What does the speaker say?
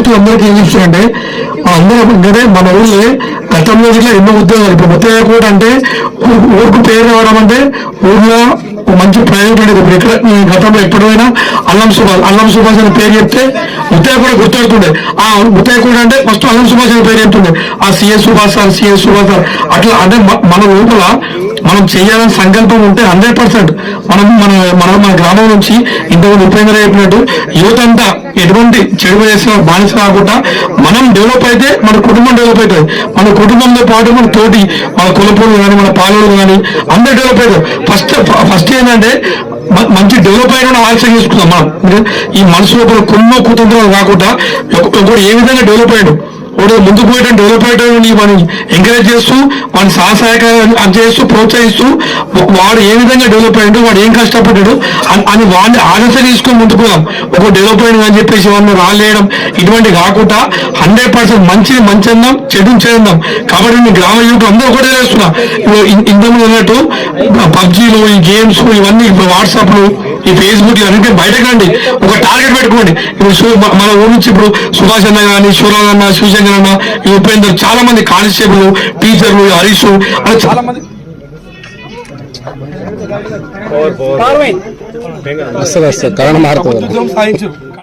Youth అందరికీ ఏం చేస్తారంటే అందరూ అంటే మన ఊళ్ళో గతంలో ఇట్లా ఎన్నో ఉద్యోగాలు ఇప్పుడు ముత్తయ్య కూడా అంటే ఊరికి పేరు రావడం అంటే ఊర్లో మంచి ప్రైవేట్ ఉండేది. ఇప్పుడు ఇక్కడ ఈ గతంలో ఎప్పుడైనా అల్లం సుభాష్ అని పేరు చెప్తే ముత్తయ్య కూడా గుర్తెడుతుండే. ఆ ముత్తయ్య కూడా అంటే ఫస్ట్ అల్లం సుభాష్ అని పేరు చెప్తుండే. ఆ సిఎస్ సుభాష్ సార్ అట్లా అంటే మన లోపల మనం చేయాలని సంకల్పం ఉంటే 100% మన గ్రామం నుంచి ఇంతకుముందు ఉపేంద్ర చెప్పినట్టు యువత అంతా ఎటువంటి చెడు చేసిన బానిస కాకుండా మనం డెవలప్ అయితే మన కుటుంబం డెవలప్ అవుతుంది. మన కుటుంబంతో పాటు మన తోటి మన కులపూలు కానీ మన పాలలు కానీ అందరు డెవలప్ అవుతారు. ఫస్ట్ ఏంటంటే మంచి డెవలప్ అయిన ఆలోచన చేసుకుందాం. మనం ఈ మనసు లోపల కుమ్మో కుటుంబాలు కాకుండా ఒకటి ఏ విధంగా డెవలప్ అయ్యాడు వాడు ముందుకు పోయడం డెవలప్ అయ్యడం మనం ఎంకరేజ్ చేస్తూ వాడిని సహాయకాలు చేస్తూ ప్రోత్సహిస్తూ వాడు ఏ విధంగా డెవలప్ అయ్యాడు వాడు ఏం కష్టపడ్డాడు అని వాడిని ఆలోచన తీసుకొని ముందుకు పోదాం. ఒక డెవలప్ అయ్యింది అని చెప్పేసి వాడిని రాలేయడం ఇటువంటి కాకుండా 100% మంచిది మంచి అందాం చెడుని చేద్దాం. కాబట్టి మీ గ్రామ యువకులు అందరూ ఒకటే చేస్తున్నా. ఇంతకుముందు అన్నట్టు పబ్జీలు ఈ గేమ్స్ ఇవన్నీ ఇప్పుడు వాట్సాప్లు ఈ ఫేస్బుక్ ఇవన్నీ బయటకు రండి. ఒక టార్గెట్ పెట్టుకోండి. ఇప్పుడు మన ఊరి నుంచి ఇప్పుడు సుభాష్ అన్న కానీ శివరాజ్ అన్న శివశంకర్ అన్న ఈ ఉపేందర్ చాలా మంది కానిస్టేబుల్ టీచర్లు హరీష్ అలా చాలా మంది వస్తుంది కారణం మారుతుంది.